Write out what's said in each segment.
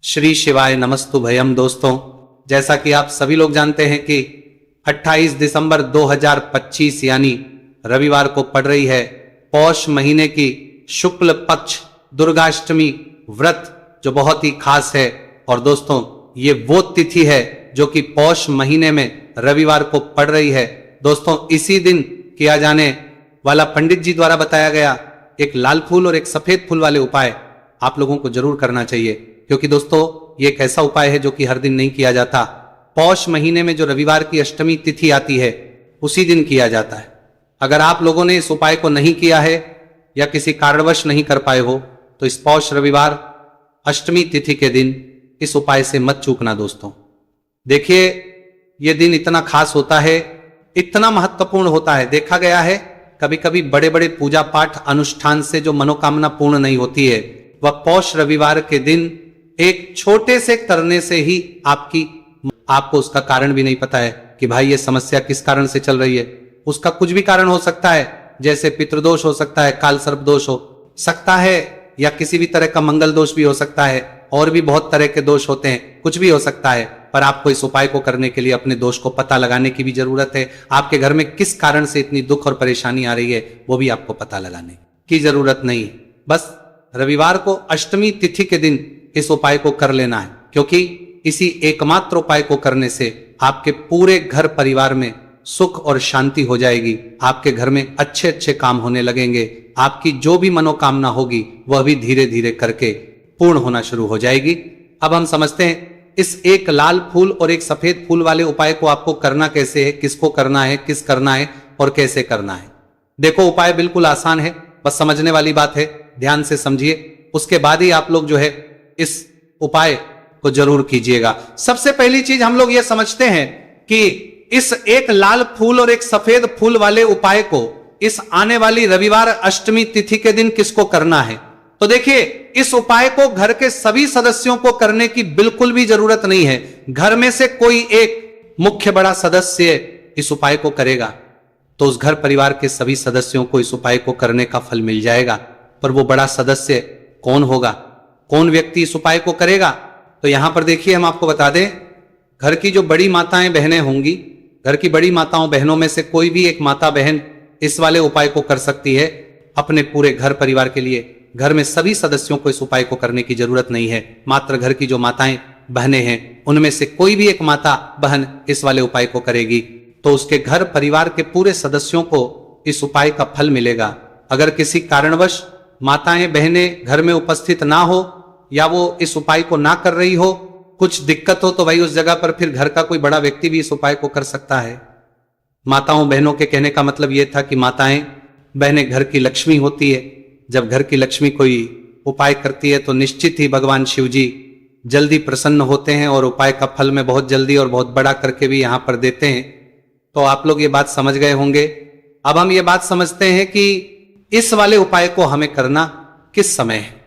श्री शिवाय नमस्तु भयम। दोस्तों, जैसा कि आप सभी लोग जानते हैं कि 28 दिसंबर 2025 यानी रविवार को पड़ रही है पौष महीने की शुक्ल पक्ष दुर्गाष्टमी व्रत, जो बहुत ही खास है। और दोस्तों, ये वो तिथि है जो कि पौष महीने में रविवार को पड़ रही है। दोस्तों, इसी दिन किया जाने वाला पंडित जी द्वारा बताया गया एक लाल फूल और एक सफेद फूल वाले उपाय आप लोगों को जरूर करना चाहिए, क्योंकि दोस्तों ये एक ऐसा उपाय है जो कि हर दिन नहीं किया जाता। पौष महीने में जो रविवार की अष्टमी तिथि आती है उसी दिन किया जाता है। अगर आप लोगों ने इस उपाय को नहीं किया है या किसी कारणवश नहीं कर पाए हो तो इस पौष रविवार अष्टमी तिथि के दिन इस उपाय से मत चूकना। दोस्तों देखिए, यह दिन इतना खास होता है, इतना महत्वपूर्ण होता है। देखा गया है कभी कभी बड़े बड़े पूजा पाठ अनुष्ठान से जो मनोकामना पूर्ण नहीं होती है, वह पौष रविवार के दिन एक छोटे से करने से ही आपको उसका कारण भी नहीं पता है कि भाई ये समस्या किस कारण से चल रही है। उसका कुछ भी कारण हो सकता है, जैसे पितृदोष हो सकता है, काल सर्प दोष हो सकता है, या किसी भी तरह का मंगल दोष भी हो सकता है, और भी बहुत तरह के दोष होते हैं, कुछ भी हो सकता है। पर आपको इस उपाय को करने के लिए अपने दोष को पता लगाने की भी जरूरत है। आपके घर में किस कारण से इतनी दुख और परेशानी आ रही है वो भी आपको पता लगाने की जरूरत नहीं है। बस रविवार को अष्टमी तिथि के दिन इस उपाय को कर लेना है, क्योंकि इसी एकमात्र उपाय को करने से आपके पूरे घर परिवार में सुख और शांति हो जाएगी। आपके घर में अच्छे अच्छे काम होने लगेंगे। आपकी जो भी मनोकामना होगी वह भी धीरे धीरे करके पूर्ण होना शुरू हो जाएगी। अब हम समझते हैं इस एक लाल फूल और एक सफेद फूल वाले उपाय को आपको करना कैसे है, किसको करना है, किस करना है और कैसे करना है। देखो, उपाय बिल्कुल आसान है, बस समझने वाली बात है। ध्यान से समझिए, उसके बाद ही आप लोग जो है इस उपाय को जरूर कीजिएगा। सबसे पहली चीज हम लोग ये समझते हैं कि इस एक लाल फूल और एक सफेद फूल वाले उपाय को इस आने वाली रविवार अष्टमी तिथि के दिन किसको करना है। तो देखिए, इस उपाय को घर के सभी सदस्यों को करने की बिल्कुल भी जरूरत नहीं है। घर में से कोई एक मुख्य बड़ा सदस्य इस उपाय को करेगा तो उस घर परिवार के सभी सदस्यों को इस उपाय को करने का फल मिल जाएगा। पर वो बड़ा सदस्य कौन होगा, कौन व्यक्ति इस उपाय को करेगा, तो यहां पर देखिए हम आपको बता दें, घर की जो बड़ी माताएं बहनें होंगी, घर की बड़ी माताओं बहनों में से कोई भी एक माता बहन इस वाले उपाय को कर सकती है अपने पूरे घर परिवार के लिए। घर में सभी सदस्यों को इस उपाय को करने की जरूरत नहीं है। मात्र घर की जो माताएं बहनें हैं उनमें से कोई भी एक माता बहन इस वाले उपाय को करेगी तो उसके घर परिवार के पूरे सदस्यों को इस उपाय का फल मिलेगा। अगर किसी कारणवश माताएं बहनें घर में उपस्थित ना हो या वो इस उपाय को ना कर रही हो, कुछ दिक्कत हो, तो भाई उस जगह पर फिर घर का कोई बड़ा व्यक्ति भी इस उपाय को कर सकता है। माताओं बहनों के कहने का मतलब यह था कि माताएं बहनें घर की लक्ष्मी होती है। जब घर की लक्ष्मी कोई उपाय करती है तो निश्चित ही भगवान शिव जी जल्दी प्रसन्न होते हैं और उपाय का फल में बहुत जल्दी और बहुत बड़ा करके भी यहां पर देते हैं। तो आप लोग ये बात समझ गए होंगे। अब हम ये बात समझते हैं कि इस वाले उपाय को हमें करना किस समय है।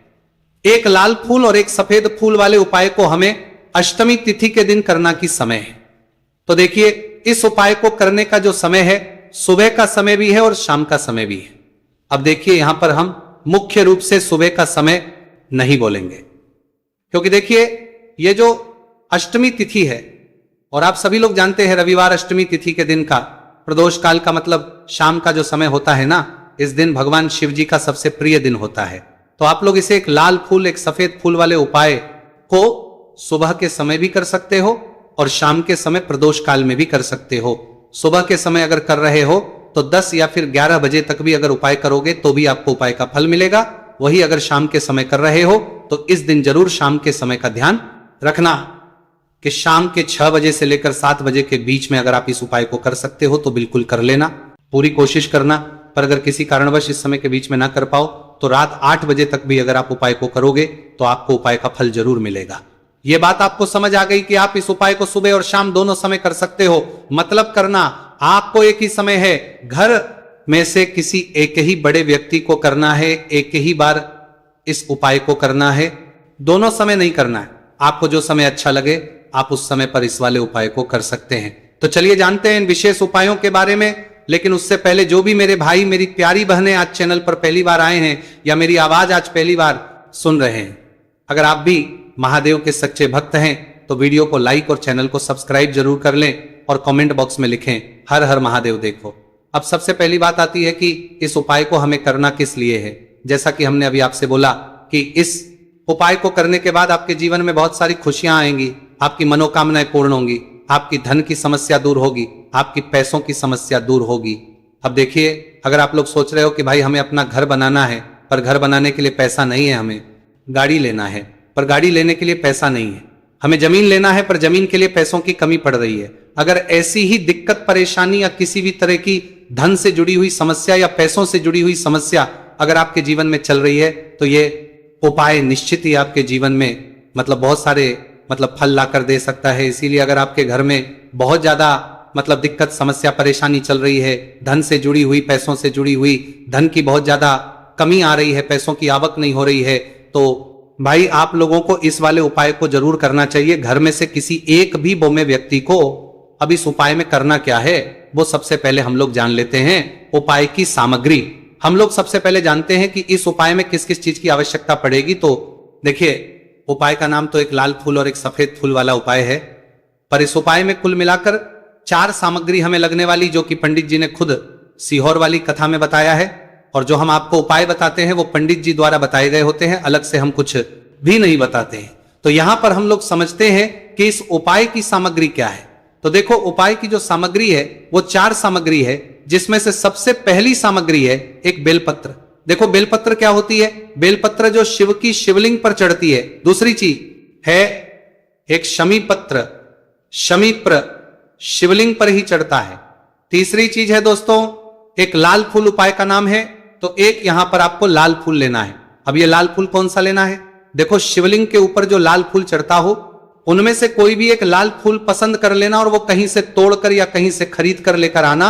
एक लाल फूल और एक सफेद फूल वाले उपाय को हमें अष्टमी तिथि के दिन करना किस समय है। तो देखिए, इस उपाय को करने का जो समय है, सुबह का समय भी है और शाम का समय भी है। अब देखिए, यहां पर हम मुख्य रूप से सुबह का समय नहीं बोलेंगे, क्योंकि देखिए ये जो अष्टमी तिथि है, और आप सभी लोग जानते हैं रविवार अष्टमी तिथि के दिन का प्रदोष काल का मतलब शाम का जो समय होता है ना, इस दिन भगवान शिव जी का सबसे प्रिय दिन होता है। तो आप लोग इसे एक लाल फूल एक सफेद फूल वाले उपाय को सुबह के समय भी कर सकते हो और शाम के समय प्रदोष काल में भी कर सकते हो। सुबह के समय अगर कर रहे हो तो 10 या फिर 11 बजे तक भी अगर उपाय करोगे तो भी आपको उपाय का फल मिलेगा। वही अगर शाम के समय कर रहे हो तो इस दिन जरूर शाम के समय का ध्यान रखना कि शाम के 6 बजे से लेकर 7 बजे के बीच में अगर आप इस उपाय को कर सकते हो तो बिल्कुल कर लेना, पूरी कोशिश करना। पर अगर किसी कारणवश इस समय के बीच में ना कर पाओ तो रात 8 बजे तक भी अगर आप उपाय को करोगे तो आपको उपाय का फल जरूर मिलेगा। यह बात आपको समझ आ गई कि आप इस उपाय को सुबह और शाम दोनों समय कर सकते हो। मतलब करना आपको एक ही समय है, घर में से किसी एक ही बड़े व्यक्ति को करना है, एक ही बार इस उपाय को करना है, दोनों समय नहीं करना है। आपको जो समय अच्छा लगे आप उस समय पर इस वाले उपाय को कर सकते हैं। तो चलिए जानते हैं इन विशेष उपायों के बारे में। लेकिन उससे पहले जो भी मेरे भाई मेरी प्यारी बहनें आज चैनल पर पहली बार आए हैं या मेरी आवाज आज पहली बार सुन रहे हैं, अगर आप भी महादेव के सच्चे भक्त हैं तो वीडियो को लाइक और चैनल को सब्सक्राइब जरूर कर लें और कमेंट बॉक्स में लिखें हर हर महादेव। देखो, अब सबसे पहली बात आती है कि इस उपाय को हमें करना किस लिए है। जैसा कि हमने अभी आपसे बोला कि इस उपाय को करने के बाद आपके जीवन में बहुत सारी खुशियां आएंगी, आपकी मनोकामनाएं पूर्ण होंगी, आपकी धन की समस्या दूर होगी, आपकी पैसों की समस्या दूर होगी। अब देखिए, अगर आप लोग सोच रहे हो कि भाई हमें अपना घर बनाना है पर घर बनाने के लिए पैसा नहीं है, हमें गाड़ी लेना है पर गाड़ी लेने के लिए पैसा नहीं है, हमें जमीन लेना है पर जमीन के लिए पैसों की कमी पड़ रही है, अगर ऐसी ही दिक्कत परेशानी या किसी भी तरह की धन से जुड़ी हुई समस्या या पैसों से जुड़ी हुई समस्या अगर आपके जीवन में चल रही है तो ये उपाय निश्चित ही आपके जीवन में बहुत सारे फल ला कर दे सकता है। इसीलिए अगर आपके घर में बहुत ज्यादा दिक्कत समस्या परेशानी चल रही है, धन से जुड़ी हुई, पैसों से जुड़ी हुई, धन की बहुत ज्यादा कमी आ रही है, पैसों की आवक नहीं हो रही है, तो भाई आप लोगों को इस वाले उपाय को जरूर करना चाहिए। घर में से किसी एक भी बोमे व्यक्ति को अब इस उपाय में करना क्या है वो सबसे पहले हम लोग जान लेते हैं। उपाय की सामग्री हम लोग सबसे पहले जानते हैं कि इस उपाय में किस किस चीज की आवश्यकता पड़ेगी। तो देखिए, उपाय का नाम तो एक लाल फूल और एक सफेद फूल वाला उपाय है, पर इस उपाय में कुल मिलाकर 4 सामग्री हमें लगने वाली, जो कि पंडित जी ने खुद सीहोर वाली कथा में बताया है, और जो हम आपको उपाय बताते हैं वो पंडित जी द्वारा बताए गए होते हैं, अलग से हम कुछ भी नहीं बताते हैं। तो यहां पर हम लोग समझते हैं कि इस उपाय की सामग्री क्या है। तो देखो, उपाय की जो सामग्री है वो 4 सामग्री है, जिसमें से सबसे पहली सामग्री है एक बेलपत्र। देखो, बेलपत्र क्या होती है? बेलपत्र जो शिव की शिवलिंग पर चढ़ती है। दूसरी चीज है एक शमी पत्र, शमीप्र शिवलिंग पर ही चढ़ता है। तीसरी चीज है दोस्तों एक लाल फूल, उपाय का नाम है, तो एक यहां पर आपको लाल फूल लेना है। अब ये लाल फूल कौन सा लेना है? देखो, शिवलिंग के ऊपर जो लाल फूल चढ़ता हो उनमें से कोई भी एक लाल फूल पसंद कर लेना और वो कहीं से तोड़कर या कहीं से खरीद कर लेकर आना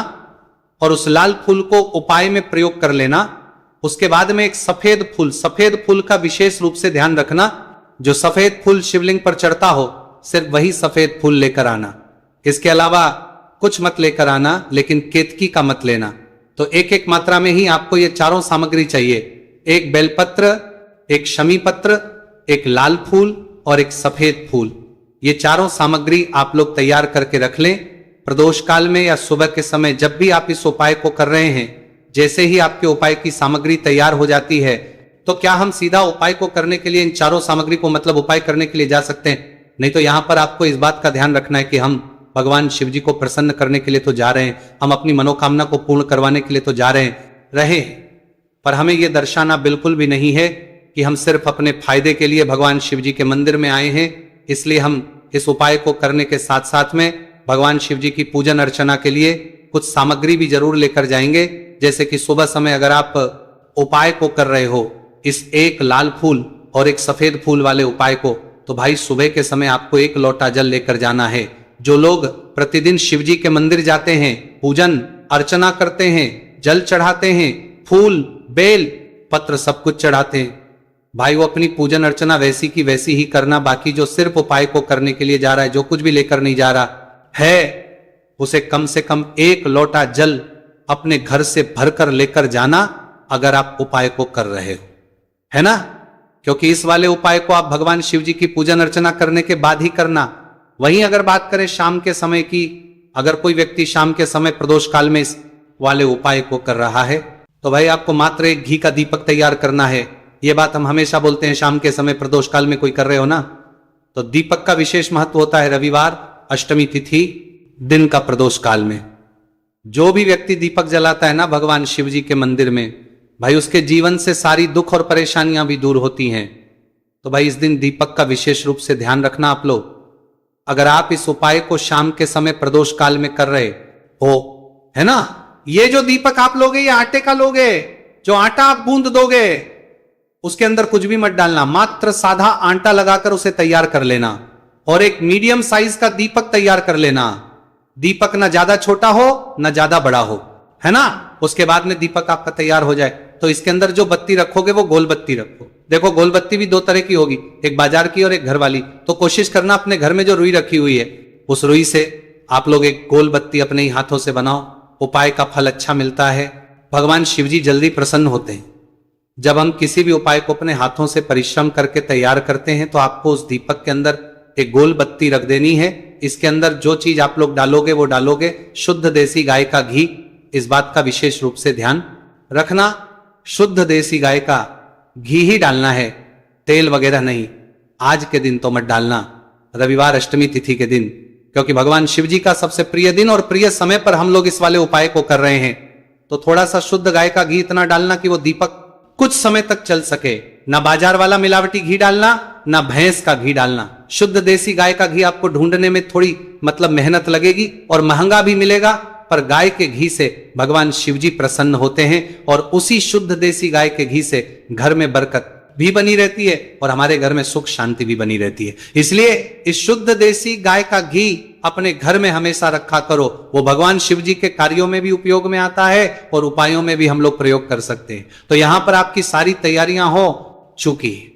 और उस लाल फूल को उपाय में प्रयोग कर लेना। उसके बाद में एक सफेद फूल का विशेष रूप से ध्यान रखना, जो सफेद फूल शिवलिंग पर चढ़ता हो सिर्फ वही सफेद फूल लेकर आना, इसके अलावा कुछ मत लेकर आना, लेकिन केतकी का मत लेना। तो एक एक मात्रा में ही आपको ये चारों सामग्री चाहिए, एक बेलपत्र, एक शमी पत्र, एक लाल फूल और एक सफेद फूल। ये चारों सामग्री आप लोग तैयार करके रख लें। प्रदोष काल में या सुबह के समय जब भी आप इस उपाय को कर रहे हैं, जैसे ही आपके उपाय की सामग्री तैयार हो जाती है, तो क्या हम सीधा उपाय को करने के लिए इन चारों सामग्री को उपाय करने के लिए जा सकते हैं? नहीं, तो यहां पर आपको इस बात का ध्यान रखना है कि हम भगवान शिव जी को प्रसन्न करने के लिए तो जा रहे हैं, हम अपनी मनोकामना को पूर्ण करवाने के लिए तो जा रहे पर हमें यह दर्शाना बिल्कुल भी नहीं है कि हम सिर्फ अपने फायदे के लिए भगवान शिव जी के मंदिर में आए हैं। इसलिए हम इस उपाय को करने के साथ साथ में भगवान शिव जी की पूजन अर्चना के लिए कुछ सामग्री भी जरूर लेकर जाएंगे। जैसे कि सुबह समय अगर आप उपाय को कर रहे हो, इस एक लाल फूल और एक सफेद फूल वाले उपाय को, तो भाई सुबह के समय आपको 1 लोटा जल लेकर जाना है। जो लोग प्रतिदिन शिव जी के मंदिर जाते हैं, पूजन अर्चना करते हैं, जल चढ़ाते हैं, फूल बेल पत्र सब कुछ चढ़ाते हैं, भाई वो अपनी पूजन अर्चना वैसी की वैसी ही करना। बाकी जो सिर्फ उपाय को करने के लिए जा रहा है, जो कुछ भी लेकर नहीं जा रहा है, उसे कम से कम 1 लोटा जल अपने घर से भरकर लेकर जाना, अगर आप उपाय को कर रहे हो, है ना? क्योंकि इस वाले उपाय को आप भगवान शिव जी की पूजन अर्चना करने के बाद ही करना। वहीं अगर बात करें शाम के समय की, अगर कोई व्यक्ति शाम के समय प्रदोष काल में इस वाले उपाय को कर रहा है, तो भाई आपको मात्र एक घी का दीपक तैयार करना है। ये बात हम हमेशा बोलते हैं, शाम के समय प्रदोष काल में कोई कर रहे हो ना, तो दीपक का विशेष महत्व होता है। रविवार, अष्टमी तिथि, दिन का प्रदोष काल में जो भी व्यक्ति दीपक जलाता है ना भगवान शिव जी के मंदिर में, भाई उसके जीवन से सारी दुख और परेशानियां भी दूर होती हैं। तो भाई इस दिन दीपक का विशेष रूप से ध्यान रखना आप लोग। अगर आप इस उपाय को शाम के समय प्रदोष काल में कर रहे हो, है ना, ये जो दीपक आप लोगे ये आटे का लोगे, जो आटा आप गूंद दोगे उसके अंदर कुछ भी मत डालना, मात्र साधा आटा लगाकर उसे तैयार कर लेना और एक मीडियम साइज का दीपक तैयार कर लेना। दीपक ना ज्यादा छोटा हो ना ज्यादा बड़ा हो, है ना। उसके बाद में दीपक आपका तैयार हो जाए तो इसके अंदर जो बत्ती रखोगे वो गोल बत्ती रखो। देखो गोल बत्ती भी 2 तरह की होगी, एक बाजार की और एक घर वाली। तो कोशिश करना अपने घर में जो रुई रखी हुई है उस रुई से आप लोग एक गोल बत्ती अपने ही हाथों से बनाओ। उपाय का फल अच्छा मिलता है, भगवान शिवजी जल्दी प्रसन्न होते हैं। जब हम किसी भी उपाय को अपने हाथों से परिश्रम करके तैयार करते हैं तो आपको उस दीपक के अंदर एक गोल बत्ती रख देनी है। इसके अंदर जो चीज आप लोग डालोगे वो डालोगे शुद्ध देसी गाय का घी। इस बात का विशेष रूप से ध्यान रखना, शुद्ध देसी गाय का घी ही डालना है, तेल वगैरह नहीं। आज के दिन तो मत डालना, रविवार अष्टमी तिथि के दिन, क्योंकि भगवान शिव जी का सबसे प्रिय दिन और प्रिय समय पर हम लोग इस वाले उपाय को कर रहे हैं। तो थोड़ा सा शुद्ध गाय का घी इतना डालना कि वो दीपक कुछ समय तक चल सके। ना बाजार वाला मिलावटी घी डालना, ना भैंस का घी डालना। शुद्ध देसी गाय का घी आपको ढूंढने में थोड़ी मेहनत लगेगी और महंगा भी मिलेगा, पर गाय के घी से भगवान शिव जी प्रसन्न होते हैं और उसी शुद्ध देसी गाय के घी से घर में बरकत भी बनी रहती है और हमारे घर में सुख शांति भी बनी रहती है। इसलिए इस शुद्ध देसी गाय का घी अपने घर में हमेशा रखा करो। वो भगवान शिव जी के कार्यों में भी उपयोग में आता है और उपायों में भी हम लोग प्रयोग कर सकते हैं। तो यहां पर आपकी सारी तैयारियां हो चुकी है।